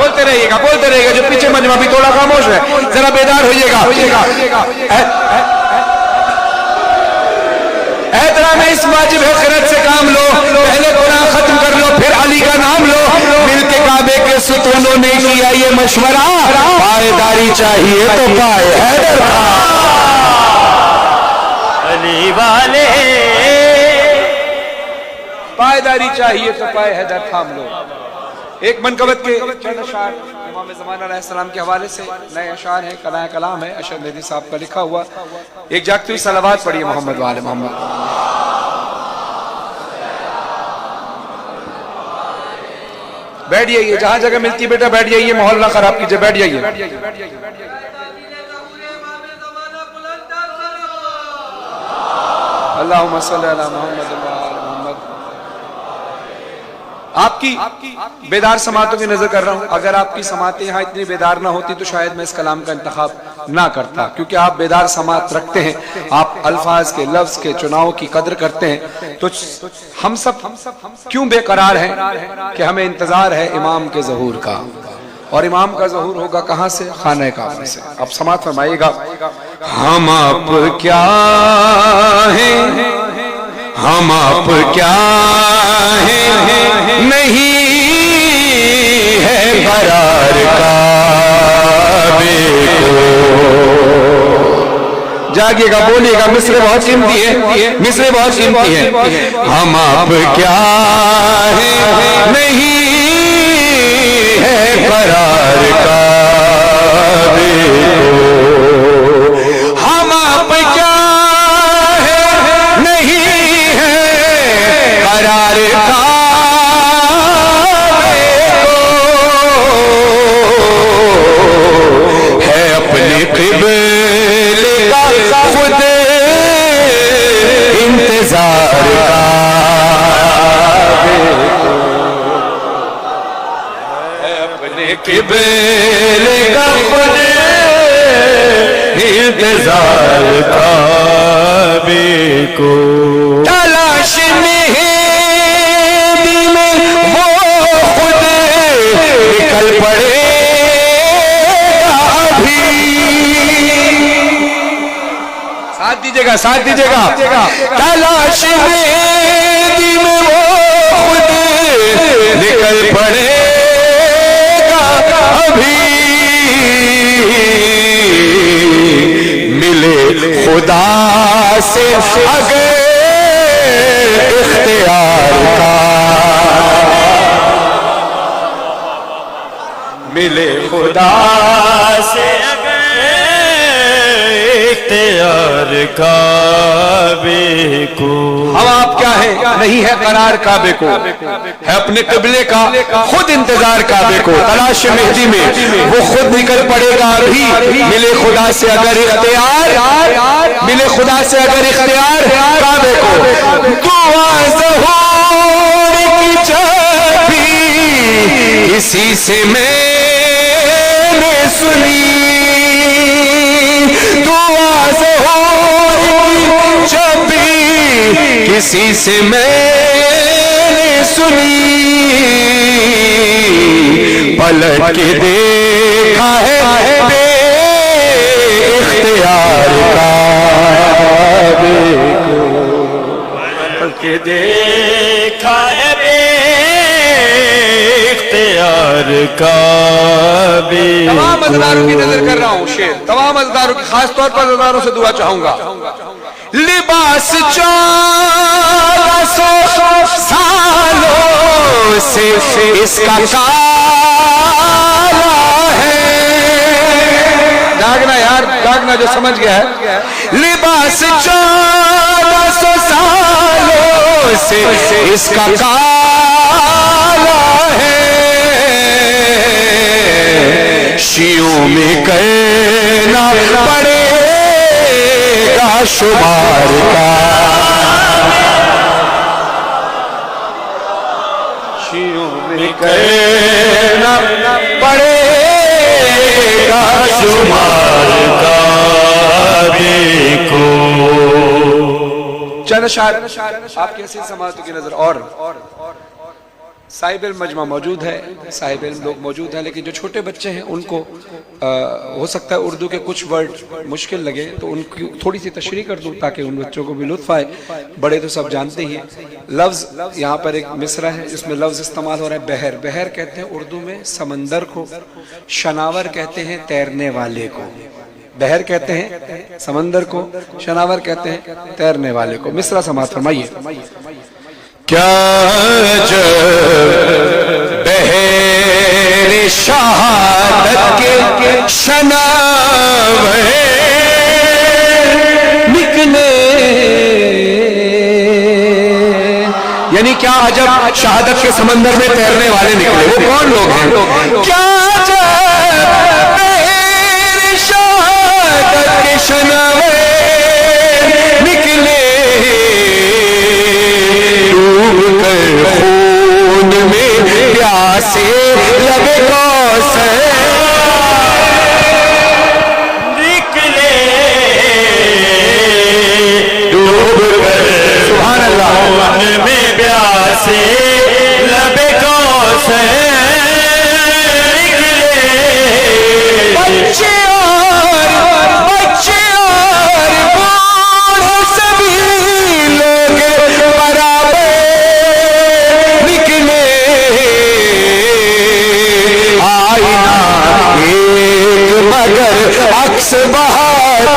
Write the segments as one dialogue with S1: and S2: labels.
S1: بولتے رہیے گا جو پیچھے مجمع بھی تھوڑا خاموش ہے ذرا بیدار ہوئیے گا. احترام اس واجب ہے خرد سے کام لو, پہلے قرآن ختم کر لو پھر علی کا نام لو. مل کے کعبے کے ستونوں نے کیا یہ مشورہ, پائیداری چاہیے تو پائے حیدر
S2: علی والے,
S1: پائیداری چاہیے تو پائے حیدر تھام لو. ایک منقبت کے چند اشعار امام زمان علیہ السلام کے حوالے سے نئے اشعار ہیں, کلام ہے اشرف مہدی صاحب کا لکھا ہوا. ایک جاگتی ہوئی صلوات پڑھیے محمد وآل محمد. بیٹھ جائیے جہاں جگہ ملتی بیٹا, بیٹھ جائیے, ماحول نہ خراب کیجئے, بیٹھ جائیے. اللہم صلی علی محمد و آل محمد. آپ کی بیدار سماعتوں کی نظر کر رہا ہوں. اگر آپ کی سماعتیں یہاں اتنی بیدار نہ ہوتی تو شاید میں اس کلام کا انتخاب نہ کرتا, کیونکہ آپ بیدار سماعت رکھتے ہیں, آپ الفاظ کے لفظ کے چناؤ کی قدر کرتے ہیں. تو ہم سب کیوں بے قرار ہیں کہ ہمیں انتظار ہے امام کے ظہور کا, اور امام کا ظہور ہوگا کہاں سے؟ خانہ کعبہ سے. اب سماعت فرمائیے گا.
S2: ہم آپ کیا ہیں, ہم آپ کیا ہیں, نہیں ہے قرار کعبے کو.
S1: جاگیے گا, بولیے گا, مصرے بہت قیمتی ہے, مصرے بہت قیمتی ہے.
S2: ہم آپ کیا ہیں, نہیں ہے قرار کعبے کو. ہم آپ کیا ہیں, نہیں ہے قرار ہے اپنے قبلے کا خود انتظار کا, اپنے قبلے کا خود انتظار کعبے کو. تلاش مہدی میں وہ خود نکل پڑے
S1: ساتھ دیجئے گا.
S2: تلاش مہدی میں وہ خود نکل پڑے گا ابھی, ملے خدا سے اگر اختیار کا, ملے خدا سے اختیار کعبے کو.
S1: ہم آپ کیا ہیں, نہیں ہے قرار کعبے کو, ہے اپنے قبلے کا خود انتظار کعبے کو. تلاش مہدی میں وہ خود نکل پڑے گا ابھی, ملے خدا سے اگر اختیار, ملے خدا سے اگر اختیار کعبے کو.
S2: دعا ظہور کی چابی اسی سے میں نے سنی, دعا ظہور کی چابی کسی سے میں نے سنی, پلٹ کے دیکھا ہے بے اختیار کعبے کو, پلٹ کے دیکھا ہے بے اختیار کعبے کو.
S1: تمام ازداروں کی نظر کر رہا ہوں شیر, تمام ازداروں کی, خاص طور پر ازداروں سے دعا چاہوں گا.
S2: لباس 1400 سالوں سے اس کا کالا ہے.
S1: جاگنا یار, جاگنا جو سمجھ گیا ہے.
S2: لباس 1400 سالوں سے اس کا کالا ہے, شیعوں میں کہنا پڑے گا شمار کا, شیعوں میں کہنا پڑے گا شمار کعبے کو.
S1: چند اشعار آپ کیسے سماعتوں کی نظر. اور صاحب علم مجمع موجود ہے، صاحب علم لوگ موجود ہیں، لیکن جو چھوٹے بچے ہیں ان کو ہو سکتا ہے اردو کے کچھ ورڈ مشکل لگے تو ان کی تھوڑی سی تشریح کر دوں تاکہ ان بچوں کو بھی لطف آئے۔ بڑے تو سب جانتے ہی ہیں۔ لفظ یہاں پر ایک مصرع ہے جس میں لفظ استعمال ہو رہا ہے بحر۔ بحر کہتے ہیں اردو میں سمندر کو، شناور کہتے ہیں تیرنے والے کو۔ بحر کہتے ہیں سمندر کو، شناور کہتے ہیں تیرنے والے کو۔ مصرع سماعت فرمائیے۔
S2: کیا جب بحر شہادت کے شناور نکلے،
S1: یعنی کیا عجب شہادت کے سمندر میں تیرنے والے نکلے، وہ کون لوگ ہیں؟
S2: کیا جب بحر شہادت کے شناور نکلے، ڈوب کر خون میں پیاسے لب کوثر نکلے، ڈوب کر
S1: سبحان اللہ،
S2: خون میں پیاسے لب کوثر نکلے، بچے اور بوڑھے سبھی لوگ برابر نکلے، آئینہ ایک مگر عکس بہت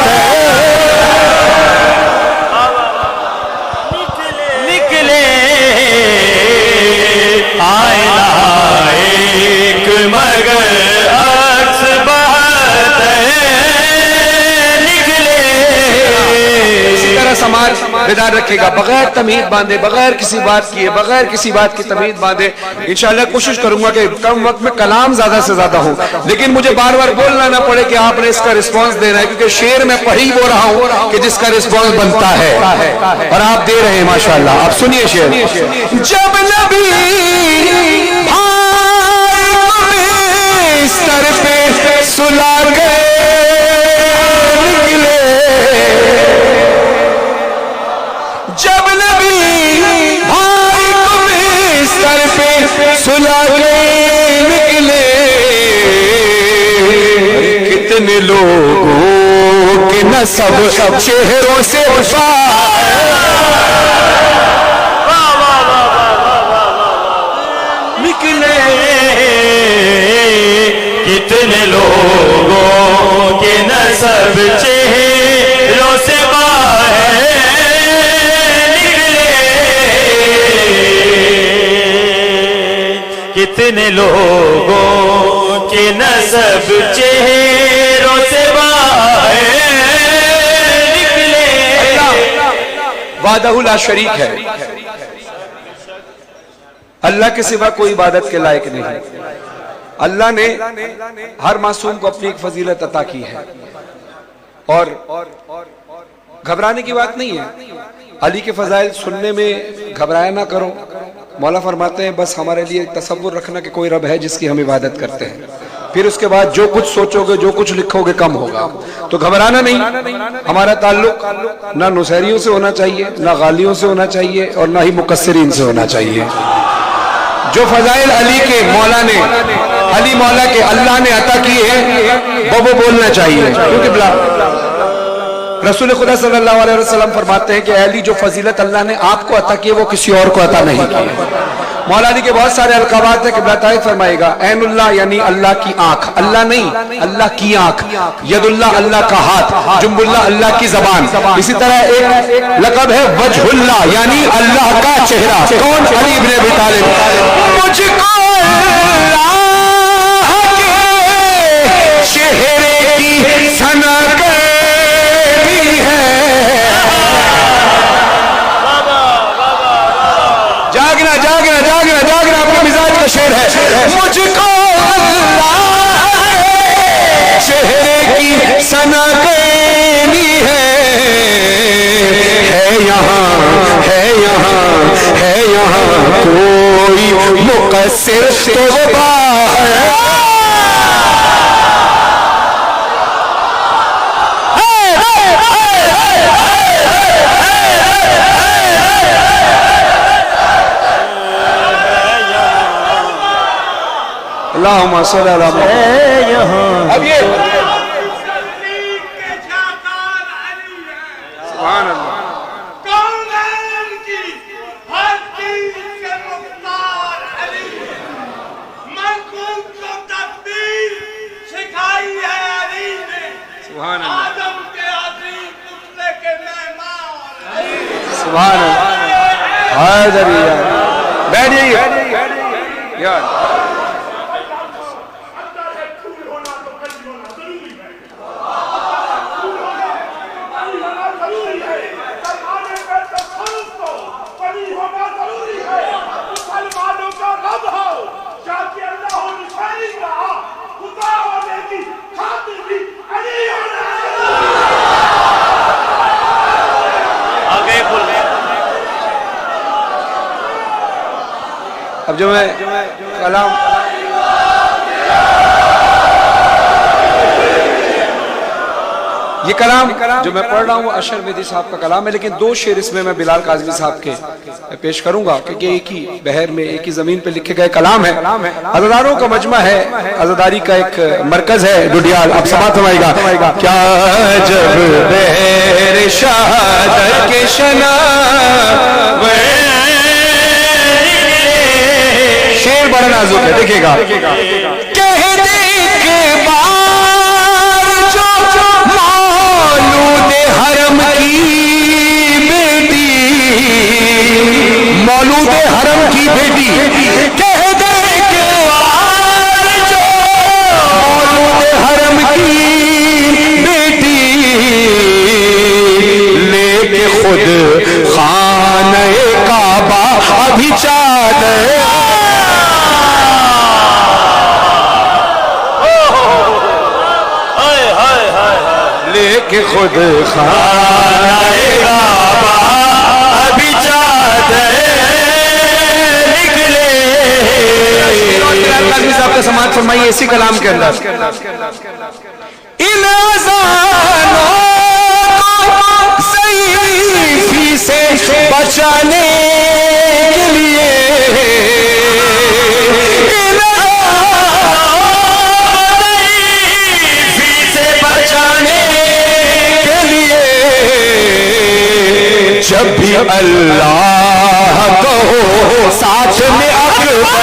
S2: نکلے، آئینہ ایک مگر عکس بہت نکلے۔
S1: اسی طرح سماج بیدار رکھے گا، بغیر تمہید باندھے، بغیر کسی بات کیے، بغیر کسی بات کی تمہید باندھے۔ انشاءاللہ کوشش کروں گا کہ کم وقت میں کلام زیادہ سے زیادہ ہوں، لیکن مجھے بار بار بولنا نہ پڑے کہ آپ نے اس کا رسپانس دینا ہے، کیونکہ شعر میں پڑھی وہ رہا ہوں کہ جس کا رسپانس بنتا ہے اور آپ دے رہے ہیں ماشاءاللہ۔ آپ سنیے شعر۔
S2: جب نبی بستر پہ سلا کے نکلے، جب نبی بھائی کو بستر پہ سلا کے نکلے، کتنے لوگوں کے نسب چہروں سے نکلے، کتنے لوگوں کے نسب چہروں سے باہر نکلے، کتنے لوگوں کے نسب چہروں سے باہر نکلے۔
S1: وحدہ لا شریک ہے، اللہ کے سوا کوئی عبادت کے لائق نہیں۔ اللہ نے ہر معصوم کو اپنی ایک فضیلت عطا کی ہے، اور گھبرانے کی بات نہیں ہے۔ علی کے فضائل سننے میں گھبرایا نہ کرو۔ مولا فرماتے ہیں بس ہمارے لیے تصور رکھنا کہ کوئی رب ہے جس کی ہم عبادت کرتے ہیں، پھر اس کے بعد جو کچھ سوچو گے، جو کچھ لکھو گے کم ہوگا، تو گھبرانا نہیں۔ ہمارا تعلق نہ نصیریوں سے ہونا چاہیے، نہ غالیوں سے ہونا چاہیے، اور نہ ہی مقصرین سے ہونا چاہیے۔ جو فضائل علی کے مولا نے، علی مولا کے اللہ نے عطا کیے ہیں وہ بولنا چاہیے، کیونکہ رسول خدا صلی اللہ علیہ وسلم فرماتے ہیں کہ اے علی جو فضیلت اللہ نے آپ کو عطا کی ہے وہ کسی اور کو عطا نہیں کی۔ مولا علی کے بہت سارے القابات ہیں کہ بتائے فرمائے گا۔ عین اللہ یعنی اللہ کی آنکھ، اللہ نہیں اللہ کی آنکھ، ید اللہ اللہ کا ہاتھ، جنب اللہ اللہ کی زبان۔ اسی طرح ایک لقب ہے وجہ اللہ یعنی اللہ کا چہرہ۔ کون؟ علی ابن ابی طالب۔
S2: مجھ کو اللہ کے چہرے کی سنک بھی ہے،
S1: جاگنا جاگنا جاگنا جاگنا اپنا مزاج کا شعر ہے۔
S2: مجھ کو اللہ کے چہرے کی سنک بھی ہے یہاں، ہے یہاں، ہے یہاں کوئی مقصر تو باہر
S1: اللہم صلی علی محمد. اب یہ سبحان اللہ. سبحان اللہ. حیدری بیٹھ جائیے یار. اب جو میں کلام یہ کلام جو میں پڑھ رہا ہوں وہ اشر مہدی صاحب کا کلام ہے، لیکن دو شعر اس میں بلال کاظمی صاحب کے پیش کروں گا کیونکہ ایک ہی بحر میں ایک ہی زمین پہ لکھے گئے کلام ہے. عزاداروں کا مجمع ہے، عزاداری کا ایک مرکز ہے ڈوڈیال. آپ سماعت فرمائے گا.
S2: کیا جب بحر شہادت کے شنا
S1: شعر بڑا نازک ہے، دیکھیے گا.
S2: کہہ دے کے بار جو مولود حرم کی بیٹی،
S1: مولود حرم کی بیٹی،
S2: کہہ دے کے بار جو مولود حرم کی بیٹی، لے کے خود خانہ کعبہ ابھی چادر لے کے خود خانہ کعبہ ابھی چادر نکلے.
S1: صاحب کا سماعت فرمائیے اسی کلام کے اندر.
S2: ان اذانوں کو سیفی سے بچانے کے لیے، ان سیفی سے بچانے کے لیے، جب بھی اللہ کو ساتھ میں اکبر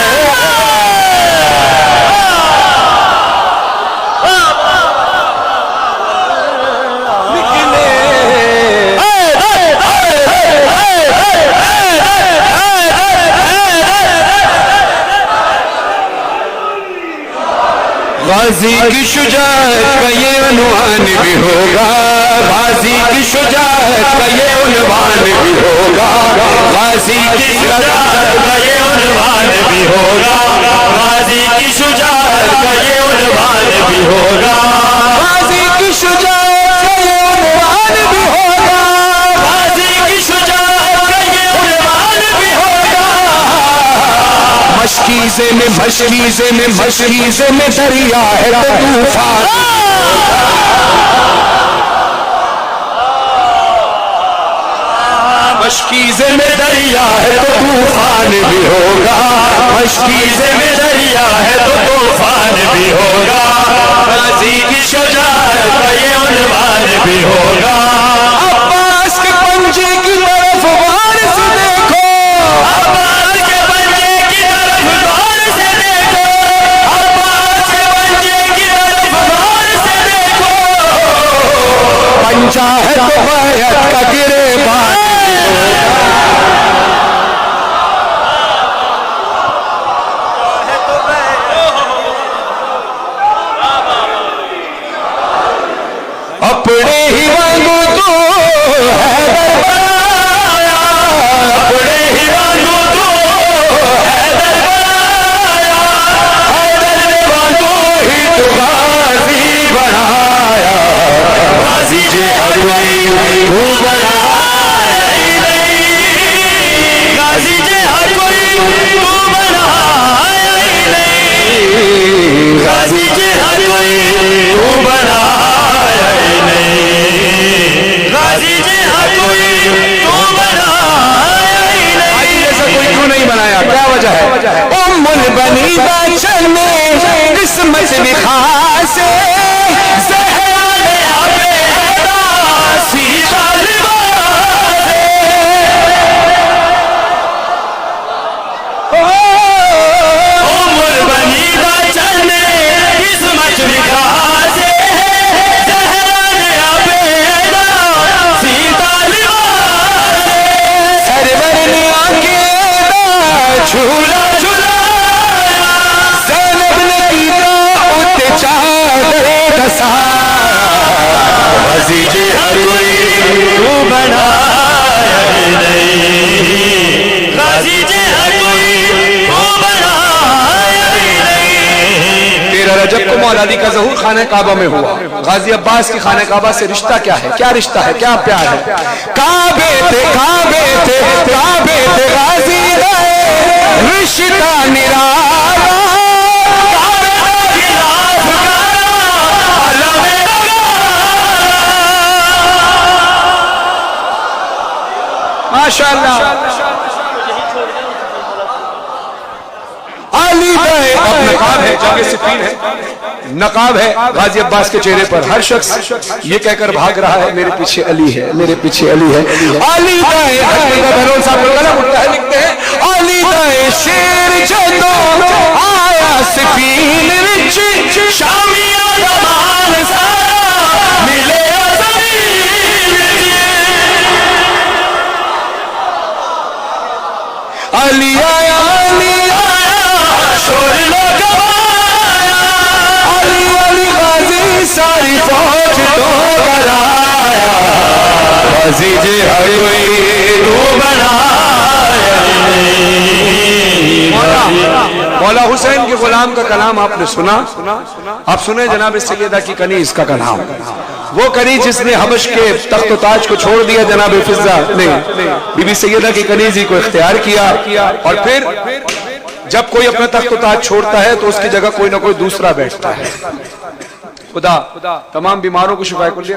S2: غازی کی شجاعت کا یہ عنوان بھی ہوگا، غازی کی شجاعت کا یہ عنوان بھی ہوگا، غازی کی شجاعت کا یہ عنوان بھی ہوگا، غازی کی شجاعت کا یہ عنوان بھی ہوگا، غازی کی شجاعت کا یہ عنوان بھی ہوگا، غازی کی شجاعت کا یہ عنوان بھی ہوگا. مشکیزے میں مشکیزے میں مشکیزے میں دریا ہے تو طوفان، مشکیزے میں دریا ہے تو طوفان بھی ہوگا، مشکیزے میں دریا ہے تو طوفان بھی ہوگا، غازی کی شجاعت کا یہ عنوان بھی ہوگا. عباس کے پنجے کی طرف غور سے دیکھو، عباس کے پنجے کی طرف غور سے دیکھو، عباس کے پنجے کی طرف غور سے دیکھو، پنجہ ہے تو غیرت کا گریبان. اپنے ہی وانگو تو حیدر بنایا، اپنے ہی وانگو تو حیدر بنایا، حیدر نے وانگو ہی تو غازی بنایا، غازی جے ہروئی تو بنایا ہی نہیں، غازی جے ہروئی تو بنایا ہی نہیں، غازی جے ہروئی تو بنایا غازی جی ہر کوئی تو بنایا ہی نہیں.
S1: ایسا کوئی کیوں نہیں بنایا؟ کیا وجہ ہے؟
S2: ام البنی بچن میں بنایا ہی نہیں غازی جے ہر کوئی تو بنایا ہی نہیں
S1: 13 رجب کو مولا علی کا ظہور خانہ کعبہ میں ہوا. غازی عباس کی خانہ کعبہ سے رشتہ کیا ہے؟ کیا رشتہ ہے؟ کیا پیار ہے؟
S2: کعبے تھے کعبے تھے کعبے تھے غازی رہے رشتہ نرالا کعبے کا خلاف کرا علم
S1: ماشاءاللہ.
S2: علی بھائی
S1: اب نقاب ہے، جنگ صفین ہے، نقاب ہے غازی عباس کے چہرے پر. ہر شخص یہ کہہ کر بھاگ رہا ہے میرے پیچھے علی ہے، میرے پیچھے علی ہے.
S2: علی بھائی
S1: بہرون صاحب کو قلم اٹھتا ہے، لکھتے ہیں
S2: علی بھائی شیر جدو آیا سفین وچ شامیہ زمان سارا ملے زمین علی آیا علی آیا شور لگایا علی علی غازی ساری فوج تو کرایا غازی جے ہر کوئی تو بنایا
S1: مولا حسین کے غلام کا کلام آپ نے سنا. آپ سنیں جناب سیدہ کی کنیز کا کلام. وہ کنیز جس نے حبش کے تخت و تاج کو چھوڑ دیا جناب فضہ نے بی بی سیدہ کی کنیز ہی کو اختیار کیا. اور پھر جب کوئی اپنا تخت و تاج چھوڑتا ہے تو اس کی جگہ کوئی نہ کوئی دوسرا بیٹھتا ہے. خدا تمام بیماروں کو شفا کلیہ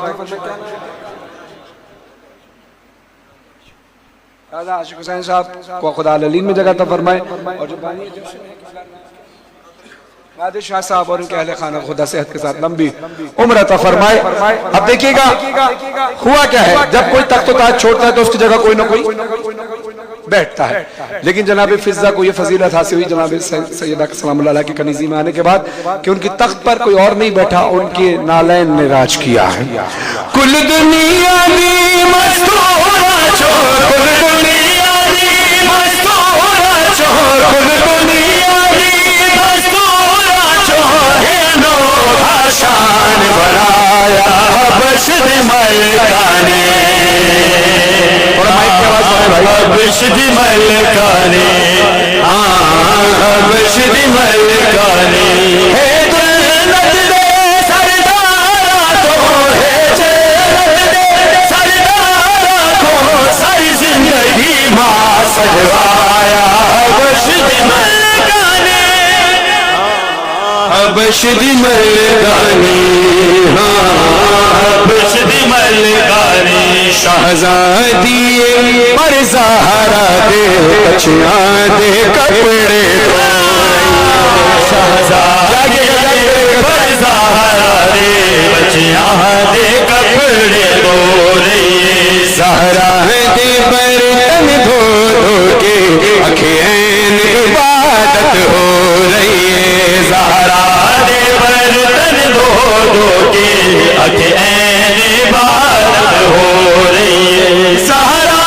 S1: عاشق حسین صاحب کو خدا العلیم میں جگہ عطا فرمائے. اور جو بانی قادر شاہ صاحب اور ان کے اہل خانہ خدا صحت کے ساتھ لمبی عمر عطا فرمائے. اب دیکھیے گا ہوا کیا ہے، جب کوئی تخت و تاج چھوڑتا ہے تو اس کی جگہ کوئی نہ کوئی بیٹھتا ہے. لیکن جناب فضہ کو یہ فضیلت حاصل ہوئی جناب سیدہ سلام اللہ علیہ کی کنیزی میں آنے کے بعد کہ ان کی تخت پر کوئی اور نہیں بیٹھا، ان کے نالین نے راج کیا ہے.
S2: کل دنیا دی مستورہ چھوڑ کل دنیا دی مستورہ چھوڑ کل دنیا دی مستورہ چھوڑ ہینو بھاشان بنایا حبش دی ملکانے حبش دی ملکانے حبش دی ملکانے ہے دلت دے سردارہ تو ہے جلت دے سردارہ کو ساری زندگی ماں سجوایا حبش دی ملکانے حبش دی ملکانے حبش دی ملکانے شہزادی پر زہرا دے بچیاں دے کپڑے شہزادی پر زہرا دے بچیاں دے کپڑے دھو رہی زہرا دے برتن دھو دھو کے اکھیں عبادت ہو رہی ہے زہرا دے برتن دھو دھو کے اکھیں عبادت ہو رہی ہے زہرا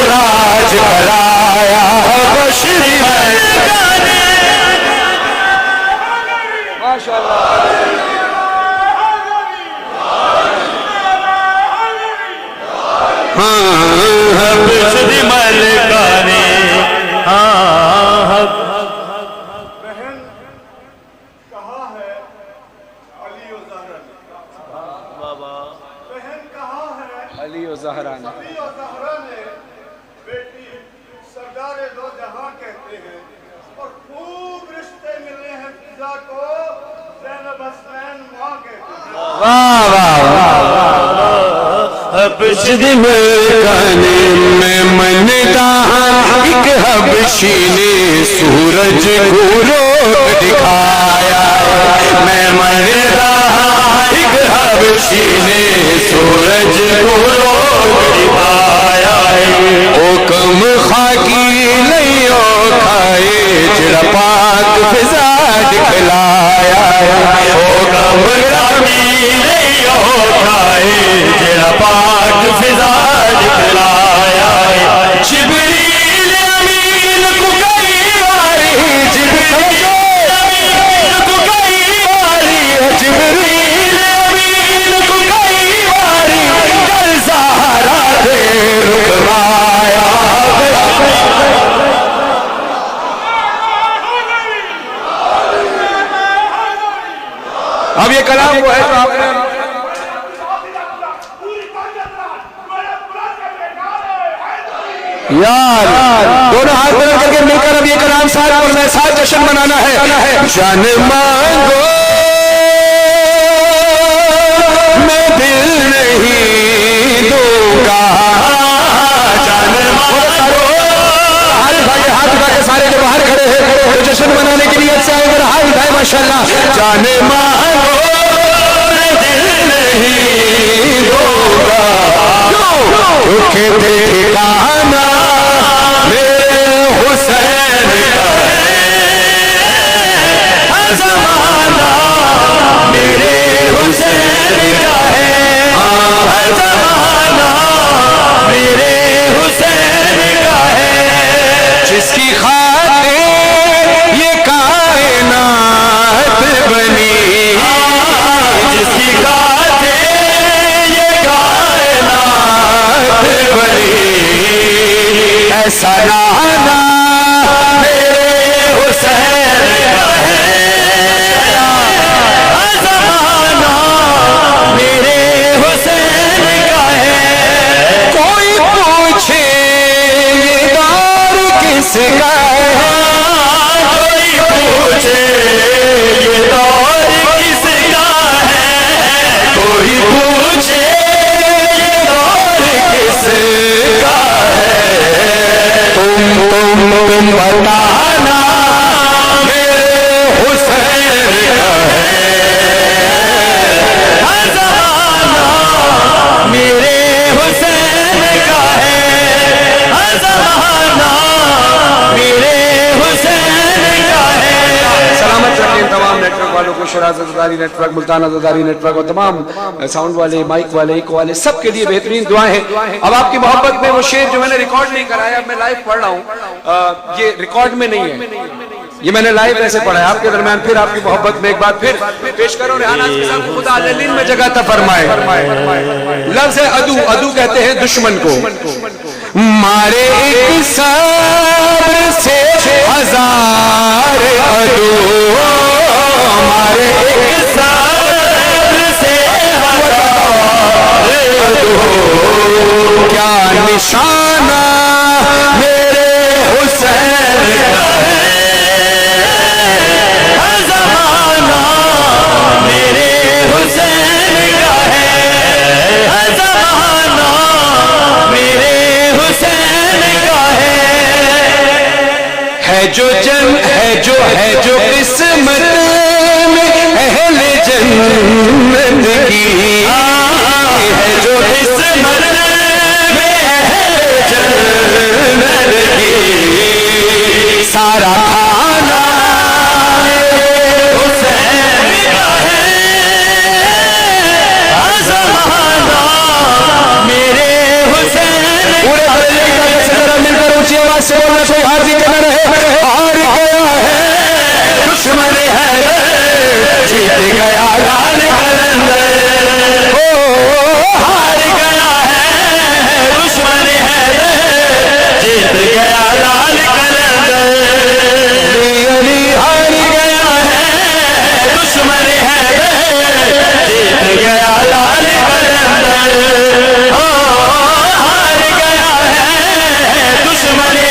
S2: راج کرایا حبش دی ملکانے حبش دی ملکانے
S3: بہن کہاں ہے علی و زہرا بہن کہاں ہے
S1: علی و زہرا نے
S3: علی و زہرا نے بیٹی سردار دو جہاں کہتے ہیں اور خوب رشتے ملے ہیں فضا کو زینب حسین ماں کہتے ہیں.
S2: حبش دی ملکانے میں منتا ایک حبشی نے سورج کو روک دکھایا میں منتا ایک حبشی نے سورج کو روک دکھایا حکم خاکی لیو کھائے جڑا پاک فضا دکھلایا حکم خاکی لیو کھائے جڑا پاک فضا دکھلایا جبریل امین کو کئی باری جبریل
S1: اب یہ کلام وہ ہے جو آپ نے یار دونوں ہاتھ مل کر کے مل کر اب یہ کلام ساتھ پڑھنا ہے، ساتھ جشن منانا ہے. جان مانگو میں دل نہیں دوں گا، جان مانگو. ہاتھ اٹھا کے سارے جو باہر کھڑے ہیں جشن منانے کے لیے اچھا ہے، ہاتھ اٹھائے ماشاءاللہ. جان مانگو میں دل نہیں دوں گا، کیونکہ ٹھکانا میرے حسین کا ہے، زمانہ میرے حسین کا ہے، زمانہ میرے حسین کا ہے. جس کی خاطر یہ کائنات بنی، جس کی خاطر یہ کائنات بنی، ایسا لانا میرے حسین کا ہے، زمانہ میرے حسین کا ہے. کوئی پوچھے یہ دور کس کا ہے، کوئی پوچھے یہ دور کس کا ہے، کوئی پوچھے یہ دور کس کا ہے. تم بتانا میرے حسین کا ہے، زمانہ میرے حسین کا ہے، زمانہ میرے حسین کا ہے. سلامت رکھیں تمام نیٹ ورک والوں کو، شراز عزاداری نیٹ ورک، ملتان عزاداری نیٹ ورک اور تمام ساؤنڈ والے، مائک والے، ایکو والے، سب کے لیے بہترین دعائیں ہیں. اب آپ کی محبت میں وہ شعر جو میں نے ریکارڈ نہیں کرایا، میں لائیو پڑھ رہا ہوں، یہ ریکارڈ میں نہیں ہے، یہ میں نے لائیو ایسے پڑھا ہے آپ کے درمیان. پھر آپ کی محبت میں ایک بار پھر پیش کرو ریحان آج کے سامنے. خدا علین میں جگہ عطا فرمائے. لفظ ہے عدو، عدو کہتے ہیں دشمن کو. مارے ایک صبر سے ہزار عدو، مارے ایک صبر سے ہزار عدو، کیا نشانہ میرے حسین کا ہے، زمانہ میرے حسین کا ہے، زمانہ میرے حسین کا ہے. جو جن ہے جو قسمت میں اہل جنت کی، ہے جو قسمت میں اہل جنت کی، سارا کھانا حسین کا ہے، زمانہ میرے حسین. پورے مل کر اونچی آواز سے بولنا، کوئی ہار بھی کہنا رہے. ہار گیا ہے دشمن ہے، جیت گیا لال قلندر، ہار گیا ہے دشمن ہے، جیت گیا لال قلندر. علی ہار گیا ہے دشمن ہے، جیت گیا لال قلندر، ہار گیا ہے دشمن ہے،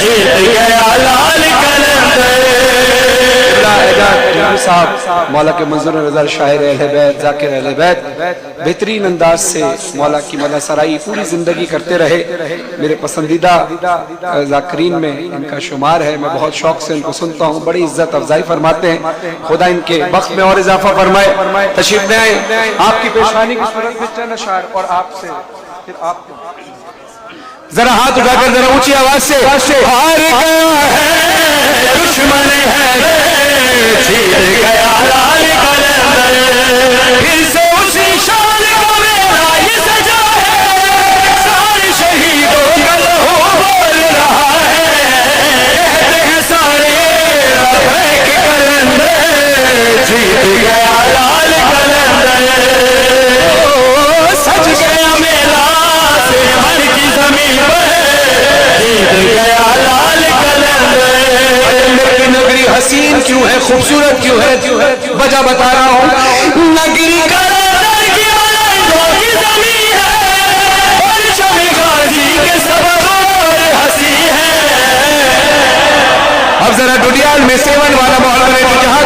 S1: جیت گیا لال قلندر. صاحب مولا کے منظور نظر شاعر اہل بیت، ذاکر اہل بیت، بہترین انداز سے مولا کی مدح سرائی پوری زندگی کرتے رہے. میرے پسندیدہ ذاکرین میں ان کا شمار ہے، میں بہت شوق سے ان کو سنتا ہوں، بڑی عزت افزائی فرماتے ہیں. خدا ان کے وقت میں اور اضافہ فرمائے. تشریف لے آئیں. آپ کی پیشانی کی صورت میں چند اشعار اور آپ سے پھر آپ ذرا ہاتھ اٹھا کر ذرا اونچی آواز سے. ہار گیا ہے دشمن ہے، جیت گیا لال قلندر، پھر سے اسی شان کو میرا یہ سجا ہے، سارے شہیدوں کا لہو بول رہا ہے، کہتے ہیں سارے رفیق قلندر، جیت گیا لال قلندر. سج گیا میلا سے ہر کی زمین پر، جیت گیا لال قلندر. نگری حسین کیوں ہے, خوبصورت کیوں ہے, وجہ بتا رہا ہوں. نگری کا اب ذرا ڈڈیال میں 7 والا مولانا نے جہاں